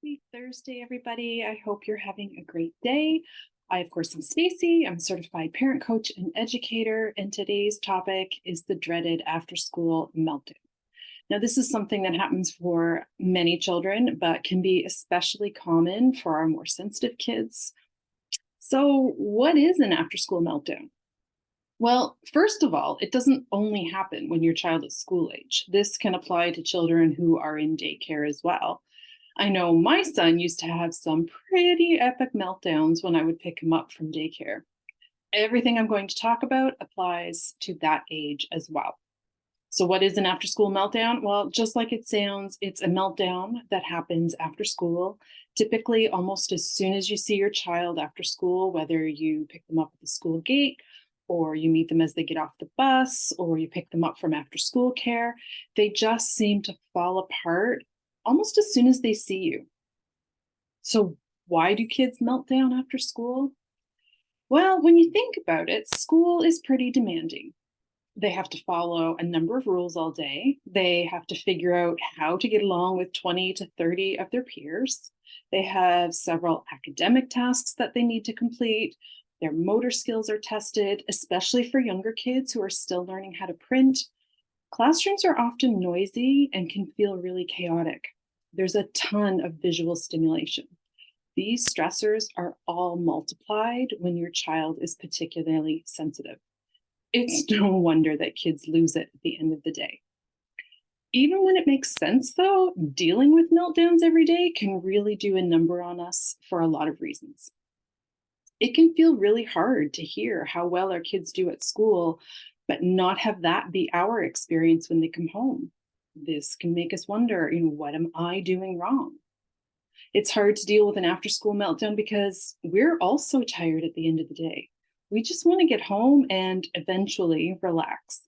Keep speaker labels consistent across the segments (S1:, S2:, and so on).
S1: Happy Thursday, everybody. I hope you're having a great day. I, of course, am Stacy. I'm a certified parent coach and educator, and today's topic is the dreaded after school meltdown. Now, this is something that happens for many children, but can be especially common for our more sensitive kids. So, what is an after school meltdown? Well, first of all, it doesn't only happen when your child is school age. This can apply to children who are in daycare as well. I know my son used to have some pretty epic meltdowns when I would pick him up from daycare. Everything I'm going to talk about applies to that age as well. So, what is an after school meltdown? Well, just like it sounds, it's a meltdown that happens after school, typically almost as soon as you see your child after school, whether you pick them up at the school gate or you meet them as they get off the bus or you pick them up from after school care. They just seem to fall apart almost as soon as they see you. So, why do kids melt down after school? Well, when you think about it, school is pretty demanding. They have to follow a number of rules all day. They have to figure out how to get along with 20 to 30 of their peers. They have several academic tasks that they need to complete. Their motor skills are tested, especially for younger kids who are still learning how to print. Classrooms are often noisy and can feel really chaotic. There's a ton of visual stimulation. These stressors are all multiplied when your child is particularly sensitive. It's no wonder that kids lose it at the end of the day. Even when it makes sense, though, dealing with meltdowns every day can really do a number on us for a lot of reasons. It can feel really hard to hear how well our kids do at school, but not have that be our experience when they come home. This can make us wonder, what am I doing wrong? It's hard to deal with an after school meltdown because we're also tired at the end of the day. We just want to get home and eventually relax.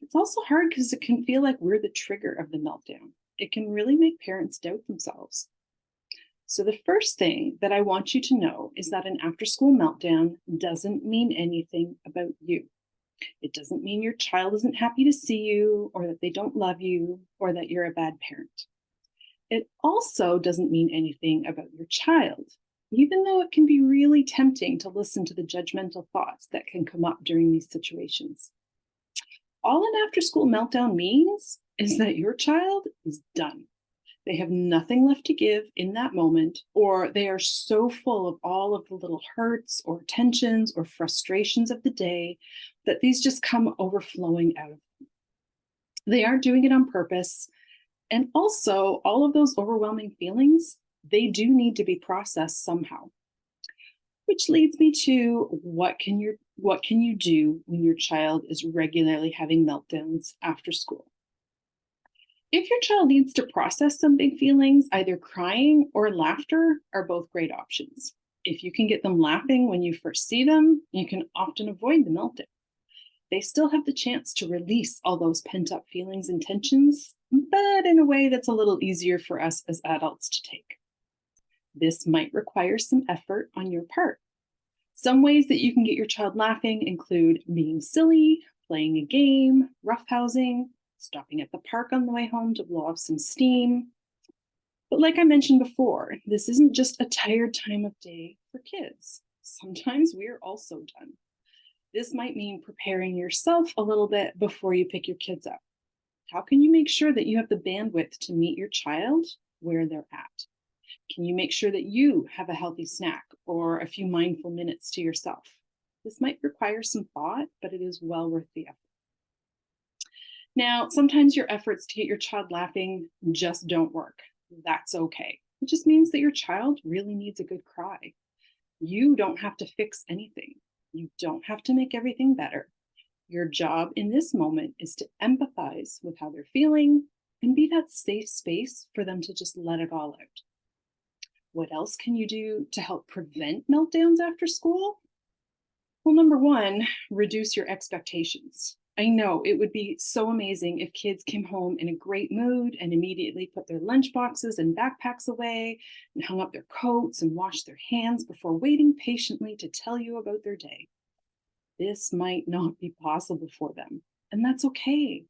S1: It's also hard because it can feel like we're the trigger of the meltdown. It can really make parents doubt themselves. So, the first thing that I want you to know is that an after school meltdown doesn't mean anything about you. It doesn't mean your child isn't happy to see you, or that they don't love you, or that you're a bad parent. It also doesn't mean anything about your child, even though it can be really tempting to listen to the judgmental thoughts that can come up during these situations. All an after school meltdown means is that your child is done. They have nothing left to give in that moment, or they are so full of all of the little hurts or tensions or frustrations of the day that these just come overflowing out of them. They aren't doing it on purpose. And also, all of those overwhelming feelings, they do need to be processed somehow. Which leads me to what can you do when your child is regularly having meltdowns after school? If your child needs to process some big feelings, either crying or laughter are both great options. If you can get them laughing when you first see them, you can often avoid the meltdown. They still have the chance to release all those pent up feelings and tensions, but in a way that's a little easier for us as adults to take. This might require some effort on your part. Some ways that you can get your child laughing include being silly, playing a game, roughhousing, stopping at the park on the way home to blow off some steam. But like I mentioned before, this isn't just a tired time of day for kids. Sometimes we're also done. This might mean preparing yourself a little bit before you pick your kids up. How can you make sure that you have the bandwidth to meet your child where they're at? Can you make sure that you have a healthy snack or a few mindful minutes to yourself? This might require some thought, but it is well worth the effort. Now, sometimes your efforts to get your child laughing just don't work. That's okay. It just means that your child really needs a good cry. You don't have to fix anything. You don't have to make everything better. Your job in this moment is to empathize with how they're feeling and be that safe space for them to just let it all out. What else can you do to help prevent meltdowns after school? Well, number one, reduce your expectations. I know it would be so amazing if kids came home in a great mood and immediately put their lunch boxes and backpacks away and hung up their coats and washed their hands before waiting patiently to tell you about their day. This might not be possible for them, and that's okay.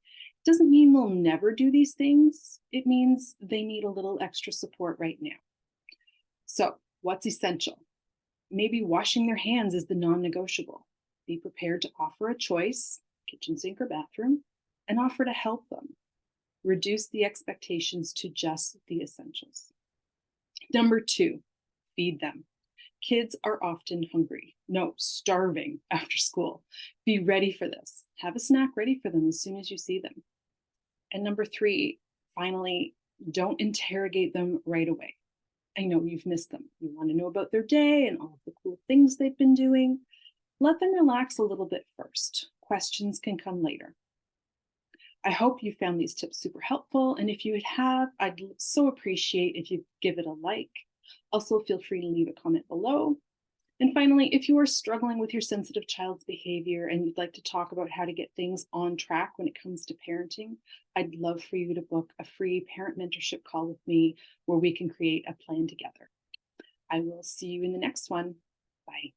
S1: Doesn't mean they'll never do these things. It means they need a little extra support right now. So, what's essential? Maybe washing their hands is the non negotiable. Be prepared to offer a choice, kitchen sink or bathroom, and offer to help them. Reduce the expectations to just the essentials. Number two, feed them. Kids are often hungry, no, starving after school. Be ready for this. Have a snack ready for them as soon as you see them. And number three, finally, don't interrogate them right away. I know you've missed them. You want to know about their day and all of the cool things they've been doing. Let them relax a little bit first. Questions can come later. I hope you found these tips super helpful. And if you have, I'd so appreciate if you give it a like. Also, feel free to leave a comment below. And finally, if you are struggling with your sensitive child's behavior and you'd like to talk about how to get things on track when it comes to parenting, I'd love for you to book a free parent mentorship call with me where we can create a plan together. I will see you in the next one. Bye.